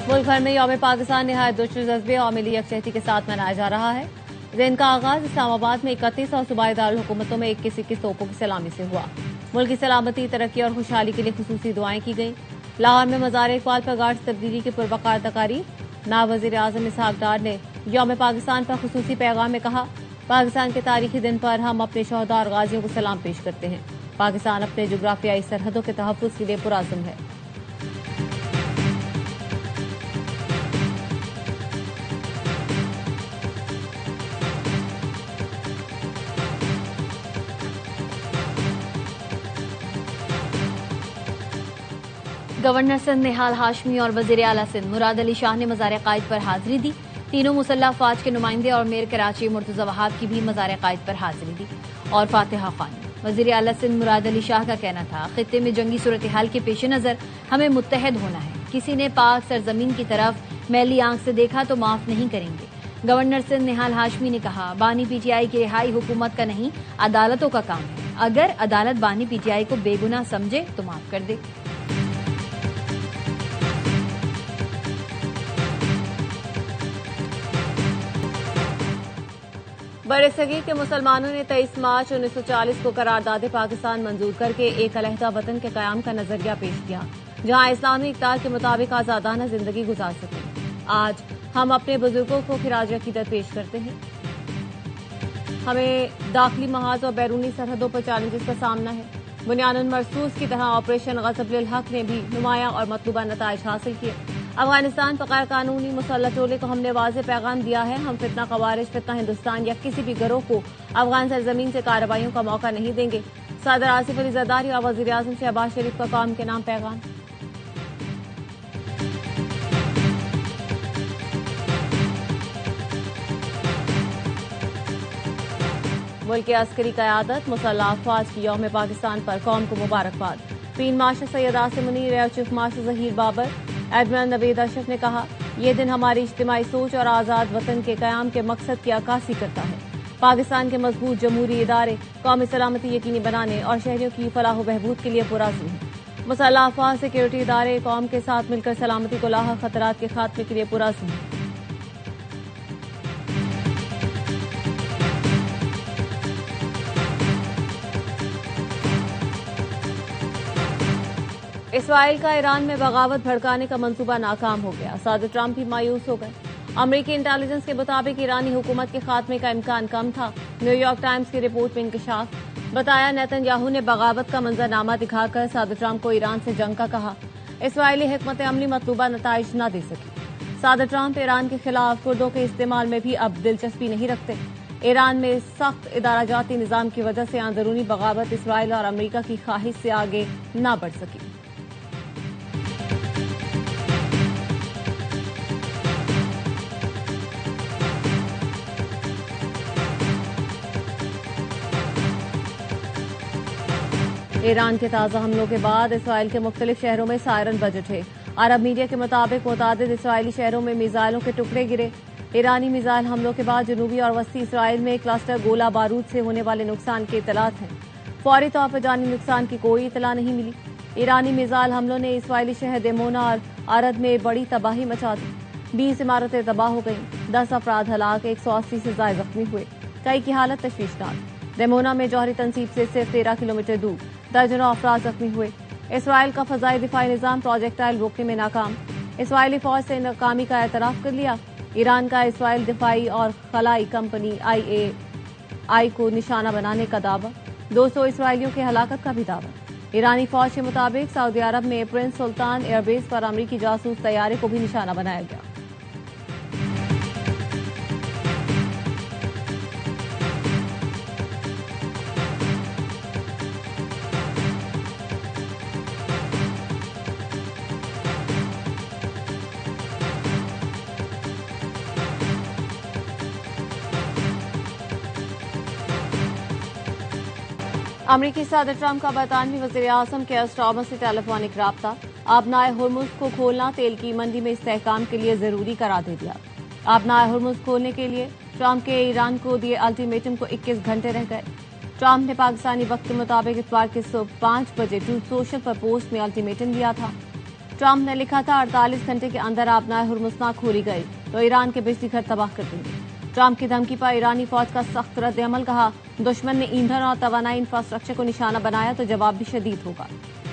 मुल्क भर में यौम पाकिस्तान निहायत दुरुस्त जज्बे और मिली यकजहती के साथ मनाया जा रहा है। दिन का आगाज इस्लामाबाद में 31 और सूबाई दारुल हुकूमतों में 21-21 तोपों की सलामी से हुआ। मुल्क की सलामती, तरक्की और खुशहाली के लिए खुसूसी दुआएं की गईं। लाहौर में मज़ार इकबाल पर गार्ड्स तब्दीली की पुरवकार तकारीब। नायब वज़ीर आज़म इसहाक डार ने यौम पाकिस्तान पर खुसूसी पैगाम में कहा, पाकिस्तान के तारीखी दिन पर हम अपने शहदा और गाजियों को सलाम पेश करते हैं। पाकिस्तान अपने जुग्राफियाई सरहदों के तहफ़्फ़ुज़ के लिए पुरअज़्म है। गवर्नर सिंध निहाल हाशमी और वजीर आला सिंध मुराद अली शाह ने मज़ार कायद पर हाजिरी दी। तीनों मुसल्लह अफवाज के नुमाइंदे और मेयर कराची मुर्तज़ा वहाब की भी मज़ार कायद पर हाजिरी दी और फातिहा ख्वानी। वजीर आला सिंध मुराद अली शाह का कहना था, खित्ते में जंगी सूरत हाल के पेश नज़र हमें मुत्तहद होना है। किसी ने पाक सरजमीन की तरफ मैली आंख से देखा तो माफ नहीं करेंगे। गवर्नर सिंध निहाल हाशमी ने कहा, बानी पीटीआई की रिहाई हुकूमत का नहीं, अदालतों का काम है। अगर अदालत बानी पीटीआई को बेगुनाह समझे तो माफ कर दे। बड़े सगीर के मुसलमानों ने 23 मार्च 1940 को करारदाद पाकिस्तान मंजूर करके एक अलहदा वतन के कयाम का नजरिया पेश किया, जहां इस्लामी इक़्तिदार के मुताबिक आजादाना जिंदगी गुजार सकें। आज हम अपने बुजुर्गों को खिराज अकीदत पेश करते हैं। हमें दाखिली महाज और बैरूनी सरहदों पर चैलेंजेस का सामना है। बुनियादन मरसूस की तरह ऑपरेशन ग़ज़ब-उल हक ने भी नुमाया और मतलूबा नताइज हासिल किए। अफगानिस्तान पर गैर कानूनी मुसल्लत टोले को हमने वाज़ेह पैगाम दिया है, हम फितना ख़वारिज, फितना हिंदुस्तान या किसी भी गिरोह को अफगान सरजमीन से कार्रवाइयों का मौका नहीं देंगे। सदर आसिफ अली ज़रदारी और वज़ीर आज़म शहबाज शरीफ का कौम के नाम पैगाम। मुल्क की अस्करी क़यादत, मुसल्लह अफ़वाज की यौम पाकिस्तान पर कौम को मुबारकबाद। Field marshal Syed Asim Munir, air chief marshal Zaheer Babar, admiral Naveed Ashraf ने कहा, यह दिन हमारी इज्तिमाई सोच और आज़ाद वतन के क़याम के मकसद की अक्कासी करता है। पाकिस्तान के मजबूत जमहूरी इदारे कौमी सलामती यकीनी बनाने और शहरियों की फलाह बहबूद के लिए पुरअज़्म हैं। मुसल्लह अफ़वाज सिक्योरिटी इदारे कौम के साथ मिलकर सलामती को लाहक खतरात के खात्मे के लिए पुरअज़्म हैं। इसराइल का ईरान में बगावत भड़काने का मंसूबा नाकाम हो गया। सदर ट्रंप भी मायूस हो गए। अमरीकी इंटेलिजेंस के मुताबिक ईरानी हुकूमत के खात्मे का इम्कान कम था। न्यूयॉर्क टाइम्स की रिपोर्ट में इंकशाफ। बताया, नेतन्याहू ने बगावत का मंजरनामा दिखाकर सदर ट्रंप को ईरान से जंग का कहा। इसराइली हिकमत अमली मतलूबा नताइज न दे सकी। सदर ट्रंप ईरान के खिलाफ कुर्दों के इस्तेमाल में भी अब दिलचस्पी नहीं रखते। ईरान में सख्त इदाराजाती निजाम की वजह से अंदरूनी बगावत इसराइल और अमरीका की ख्वाहिश से आगे न बढ़ सकी। ईरान के ताज़ा हमलों के बाद इसराइल के मुख्तलिफ शहरों में सायरन बज उठे। अरब मीडिया के मुताबिक मुतादिद इसराइली शहरों में मिसाइलों के टुकड़े गिरे। ईरानी मिसाइल हमलों के बाद जनूबी और वस्ती इसराइल में क्लस्टर गोला बारूद से होने वाले नुकसान के इतलात हैं। फौरी तौर पर जानी नुकसान की कोई इतला नहीं मिली। ईरानी मिसाइल हमलों ने इसराइली शहर देमोना और अरद में बड़ी तबाही मचा दी। 20 इमारतें तबाह हो गईं, 10 अफराद हलाक, 180 से ज्यादा जख्मी हुए, कई की हालत तशवीशनाक। देमोना में जौहरी तनसीब से सिर्फ 13 किलोमीटर दूर दर्जनों अफराद जख्मी हुए। इसराइल का फजाई दिफाई निजाम प्रोजेक्टाइल रोकने में नाकाम। इसराइली फौज से नाकामी का एतराफ कर लिया। ईरान का इसराइल दिफाई और खलाई कंपनी IAI को निशाना बनाने का दावा। 200 इसराइलियों की हलाकत का भी दावा। ईरानी फौज के मुताबिक सऊदी अरब में प्रिंस सुल्तान एयरबेस पर अमरीकी जासूस तैयारे को भी निशाना बनाया गया। अमरीकी सदर ट्रंप का बरतानवी वज़ीर आज़म के स्टार्मर से टेलीफोनिक राब्ता। आबनाए हुर्मुज़ को खोलना तेल की मंडी में इस्तेहकाम के लिए जरूरी करार दे दिया। आबनाए हुर्मुज़ खोलने के लिए ट्रंप के ईरान को दिए अल्टीमेटम को 21 घंटे रह गए। ट्रंप ने पाकिस्तानी वक्त के मुताबिक इतवार के सुबह 5 बजे ट्रूथ सोशल पर पोस्ट में अल्टीमेटम दिया था। ट्रंप ने लिखा था 48 घंटे के अंदर आबनाए हुर्मुज़ ना खोली गई तो ईरान के बिजली घर तबाह कर देंगे। ट्रंप की धमकी पर ईरानी फौज का सख्त रद्द-ए-अमल, कहा दुश्मन ने ईंधन और तवानाई इंफ्रास्ट्रक्चर को निशाना बनाया तो जवाब भी शदीद होगा।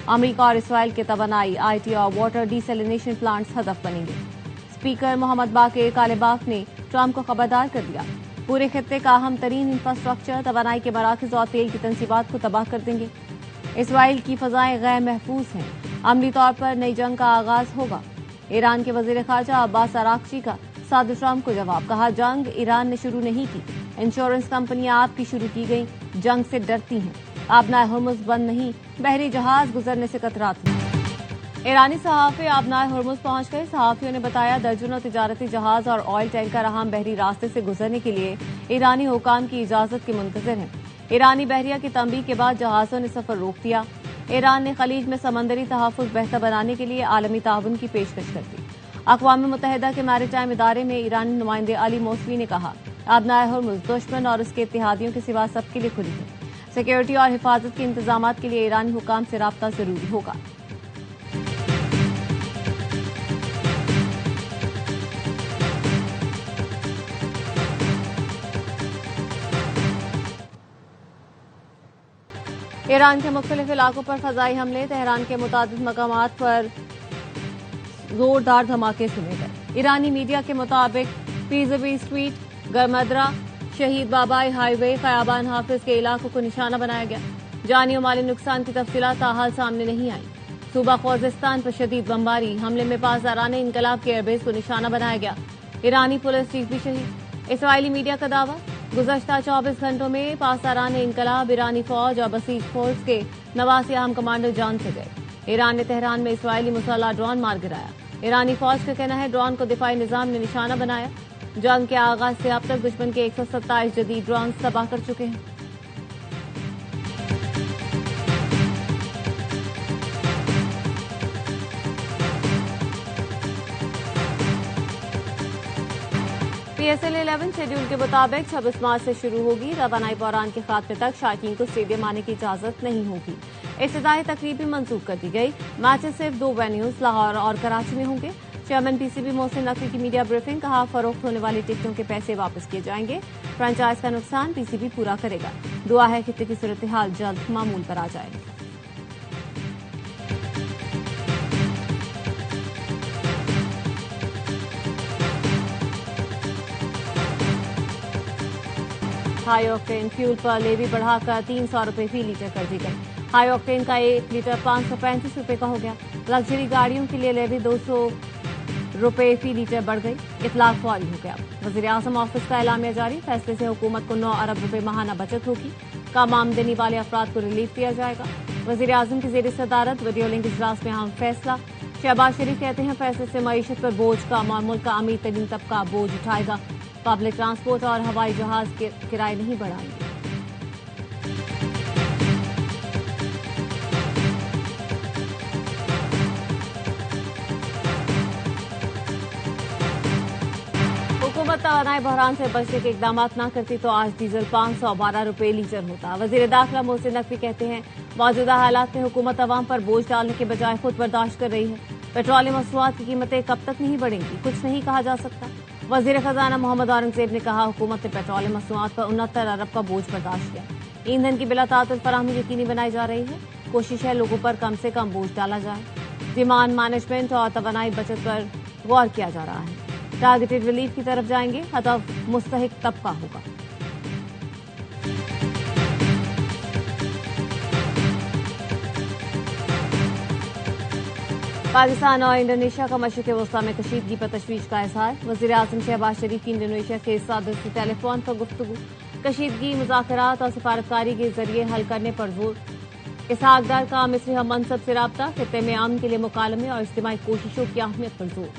अमेरिका और इसराइल के तवानाई, IT और वाटर डिसैलिनेशन प्लांट्स हदफ बनेंगे। स्पीकर मोहम्मद बाकिर कालिबाफ ने ट्रंप को खबरदार कर दिया, पूरे खित्ते का अहम तरीन इंफ्रास्ट्रक्चर, तवानाई के मराकज और तेल की तंसीबात को तबाह कर देंगे। इसराइल की फजाएं गैर महफूज हैं, अमली तौर पर नई जंग का आगाज होगा। ईरान के वजीर खारजा अब्बास अराक्ची का सदर ट्रंप को जवाब, कहा जंग ईरान ने शुरू नहीं की, इंश्योरेंस कंपनियां आपकी शुरू की गई, जंग से डरती हैं। आबनाए हुर्मुज़ बंद नहीं, बहरी जहाज गुजरने से कतराते हैं। ईरानी सहाफ़ी आबनाए हुर्मुज़ पहुंच गए। सहाफ़ियों ने बताया दर्जनों तिजारती जहाज और ऑयल टैंकर अहम बहरी रास्ते से गुजरने के लिए ईरानी हुकाम की इजाजत के मुंतज़िर हैं। ईरानी बहरिया की तंबीह के बाद जहाजों ने सफर रोक दिया। ईरान ने खलीज में समंदरी तहफ़्फ़ुज़ बेहतर बनाने के लिए आलमी ताउन की पेशकश कर दी। अक़वाम मुत्तहिदा के मैरीटाइम इदारे में ईरानी नुमाइंदे अली मौसवी ने कहा, आबनाए हुर्मुज़ दुश्मन और उसके इत्तेहादियों के सिवा सबके लिए खुली है। सिक्योरिटी और हिफाजत के इंतजामात के लिए ईरानी हुकाम से राब्ता जरूरी होगा। ईरान के मुख्तलिफ इलाकों पर फजाई हमले, तेहरान के मुतादिद मकामात पर जोरदार धमाके सुने गए। ईरानी मीडिया के मुताबिक पीज़बी स्ट्रीट, गरमदरा, शहीद बाबाई हाईवे, क़याबान हाफिज के इलाकों को निशाना बनाया गया। जानी और माली नुकसान की तफसीलात ताहाल सामने नहीं आई। सूबा ख़ुज़िस्तान पर शदीद बमबारी, हमले में पासदाराने इनकलाब के एयरबेस को निशाना बनाया गया। ईरानी पुलिस चीफ भी शहीद। इसराइली मीडिया का दावा, गुज़श्ता 24 घंटों में पासदाराने इनकलाब, ईरानी फौज और बसीज फोर्स के 89 अहम कमांडर जान से गए। ईरान ने तेहरान में इसराइली मुसल्लह ड्रोन मार गिराया। ईरानी फौज का कहना है ड्रोन को दिफाई निजाम ने निशाना बनाया। जंग के आगाज से अब तक दुश्मन के 127 जदीद ड्रोन तबाह कर चुके हैं। PSL 11 शेड्यूल के मुताबिक 26 मार्च से शुरू होगी। रवानाई बहरान के खात्मे तक शायकीन को स्टेडियम आने की इजाजत नहीं होगी। इब्तिदाई तकरीब भी मंसूख कर दी गई। मैचेस सिर्फ 2 वेन्यूज लाहौर और कराची में होंगे। चेयरमैन PCB मोहसिन नकवी की मीडिया ब्रीफिंग, कहा फरोख्त होने वाली टिकटों के पैसे वापस किए जाएंगे। फ्रेंचाइज का नुकसान PCB पूरा करेगा। दुआ है खित्ते की सूरत हाल जल्द मामूल पर आ जाए। हाई ऑक्टेन फ्यूल पर लेवी बढ़ाकर 300 रुपए फी लीटर कर दी गई। हाई ऑक्टेन का 1 लीटर 535 रुपए का हो गया। लग्जरी गाड़ियों के लिए लेवी 200 रुपए फी लीटर बढ़ गई। इतलाक फौरी हो गया। वज़ीर आज़म ऑफिस का एलामिया जारी, फैसले से हुकूमत को 9 अरब रुपए माहाना बचत होगी। कम आमदनी वाले अफराद को रिलीफ दिया जाएगा। वज़ीर आज़म की ज़ेर सदारत वीडियो लिंक इजलास में अहम फैसला। शहबाज शरीफ कहते हैं फैसले से मईशत पर बोझ कम और मुल्क का अमीर तरीन तबका बोझ उठाएगा। पब्लिक ट्रांसपोर्ट और हवाई जहाज के किराए नहीं बढ़ाएंगे। हुकूमत तवानाई बहरान से बचने के इकदाम न करती तो आज डीजल 512 रुपए लीटर होता। वजीर दाखिला मोहसिन नकवी कहते हैं मौजूदा हालात में हुकूमत अवाम पर बोझ डालने के बजाय खुद बर्दाश्त कर रही है। पेट्रोलियम मसनूआत की कीमतें कब तक नहीं बढ़ेंगी, कुछ नहीं कहा जा सकता। वजीर खजाना मोहम्मद औरंगजेब ने कहा हुकूमत ने पेट्रोलियम मसनूआत पर 69 अरब का बोझ बर्दाश्त किया। ईंधन की बिला तातुल फराहमी यकीनी बनाई जा रही है। कोशिश है लोगों पर कम से कम बोझ डाला जाए। डिमांड मैनेजमेंट और तवानाई बचत पर गौर किया जा रहा है। टारगेटेड रिलीफ की तरफ जाएंगे, हदफ मुस्तहिक तबका होगा। पाकिस्तान और इंडोनेशिया का मशरिक़ वस्ता में कशीदगी पर तशवीश का इज़हार। वज़ीर आज़म शहबाज शरीफ की इंडोनेशिया के सदर से टेलीफोन पर गुफ्तगू। कशीदगी, मुज़ाकरात और सिफारतकारी के जरिए हल करने पर जोर। इसहाक डार का मिस्री हम मनसब से राब्ता, खित्ते में अमन के लिए मुकालमे और इज्तिमाई कोशिशों की अहमियत पर जोर।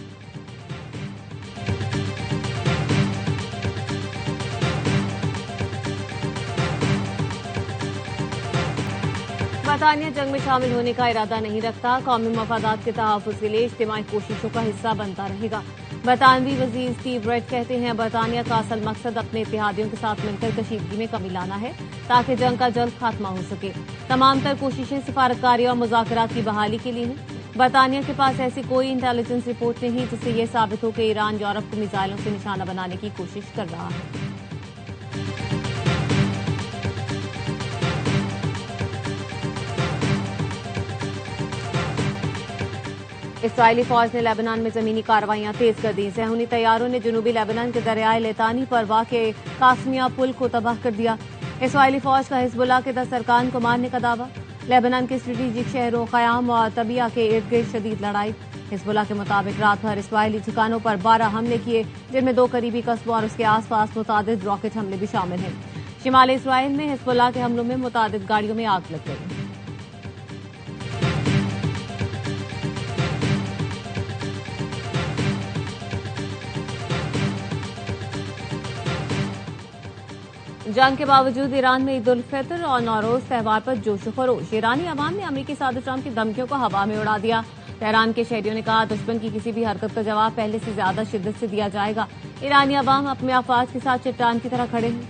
बरतानिया जंग में शामिल होने का इरादा नहीं रखता, कौमी मफादात के तहफ़्फ़ुज़ के लिए इज्तिमाई कोशिशों का हिस्सा बनता रहेगा। बरतानवी वज़ीर स्टीव रेड कहते हैं, बरतानिया का असल मकसद अपने इत्तेहादियों के साथ मिलकर कशीदगी में कमी लाना है ताकि जंग का जल्द खात्मा हो सके। तमाम तर कोशिशें सिफारतकारी और मुज़ाकरात की बहाली के लिए हैं। बरतानिया के पास ऐसी कोई इंटेलिजेंस रिपोर्ट नहीं जिससे यह साबित हो कि ईरान यूरोप को मिसाइलों से निशाना बनाने की कोशिश कर रहा है। इसराइली फौज ने लेबनान में जमीनी कार्रवाइयां तेज कर दी। ज़हूनी तैयारों ने जनूबी लेबनान के दरियाए लेतानी पर वाक़े कासमिया पुल को तबाह कर दिया। इसराइली फौज का हिजबुल्लाह के 10 अरकान को मारने का दावा। लेबनान के स्ट्रेटेजिक शहरों क़याम और तबिया के इर्द गिर्द शदीद लड़ाई। हिजबुल्लाह के मुताबिक रात भर इसराइली ठिकानों पर 12 हमले किए, जिनमें 2 करीबी कस्बों और उसके आसपास मुतादिद रॉकेट हमले भी शामिल हैं। शिमाली इसराइल में हिजबुल्लाह के हमलों में मुतादिद गाड़ियों में आग लग गई। जंग के बावजूद ईरान में ईद उल फितर और नौरोज त्यौहार पर जोश खरोश। ईरानी अवाम ने अमरीकी सदर ट्रंप की धमकियों को हवा में उड़ा दिया। तेहरान के शहरियों ने कहा, दुश्मन की किसी भी हरकत का जवाब पहले से ज्यादा शिद्दत से दिया जाएगा। ईरानी अवाम अपने अफवाज के साथ चट्टान की तरह खड़े हैं।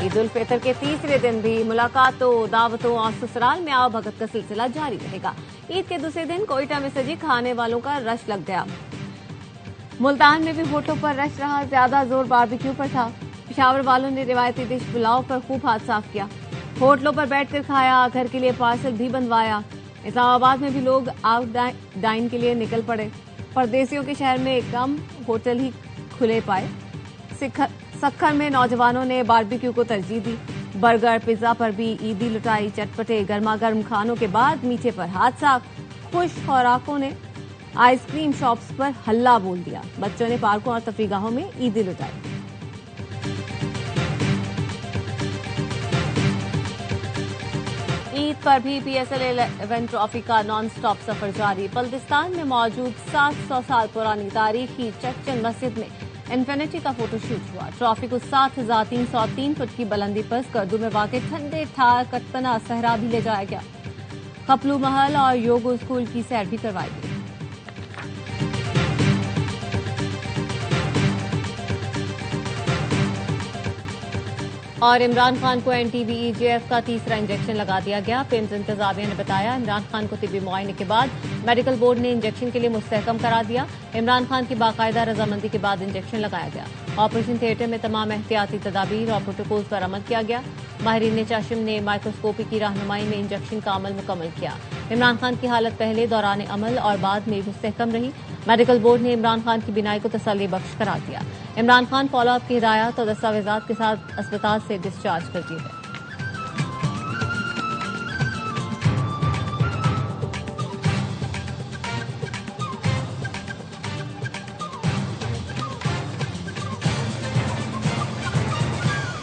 ईद उल फितर के तीसरे दिन भी मुलाकातों, दावतों और ससुराल में आओ भगत का सिलसिला जारी रहेगा। ईद के दूसरे दिन कोयटा में सजी खाने वालों का रश लग गया। मुल्तान में भी होटलों पर रश रहा, ज्यादा जोर बारबेक्यू पर था। पेशावर वालों ने रिवायती डिश पुलाव पर खूब हाथ साफ किया, होटलों पर बैठकर खाया, घर के लिए पार्सल भी बनवाया। इस्लामाबाद में भी लोग आउट डाइन के लिए निकल पड़े। परदेसियों के शहर में कम होटल ही खुले पाए। सक्खर में नौजवानों ने बारबेक्यू को तरजीह दी। बर्गर, पिज्जा पर भी ईदी लुटाई। चटपटे गर्मा गर्म खानों के बाद मीठे पर हाथ साफ। खुश खुराकों ने आइसक्रीम शॉप्स पर हल्ला बोल दिया। बच्चों ने पार्कों और तफरीगाहों में ईदी लुटाई। ईद पर भी PSL 11 ट्रॉफी का नॉन स्टॉप सफर जारी। बल्दिस्तान में मौजूद 700 साल पुरानी तारीखी चच्चन मस्जिद में इन्फिनिटी का फोटोशूट हुआ। ट्रॉफी को 7,303 फुट की बुलंदी पर स्कर्दू में वाक़े ठंडे ठार कत्तना सहरा भी ले जाया गया। खपलू महल और योगो स्कूल की सैर भी करवाई गई। और इमरान खान को NTB-EGF का तीसरा इंजेक्शन लगा दिया गया। पेम्स इंतजामिया ने बताया, इमरान खान को तिब्बी मुआयने के बाद मेडिकल बोर्ड ने इंजेक्शन के लिए मुस्तहकम करार दिया। इमरान खान की बाकायदा रजामंदी के बाद इंजेक्शन लगाया गया। ऑपरेशन थिएटर में तमाम एहतियाती तदाबीर और प्रोटोकॉल्स पर अमल किया गया। माहिरीन चाशिम ने माइक्रोस्कोपी की रहनुमाई में इंजेक्शन का अमल मुकम्मल किया। इमरान खान की हालत पहले, दौरान अमल और बाद में मुस्तहकम रही। मेडिकल बोर्ड ने इमरान खान की बीनाई को तसल्ली बख्श करार दिया। इमरान खान फॉलोअप की हिदायत और दस्तावेजात के साथ अस्पताल से डिस्चार्ज कर दिए गए।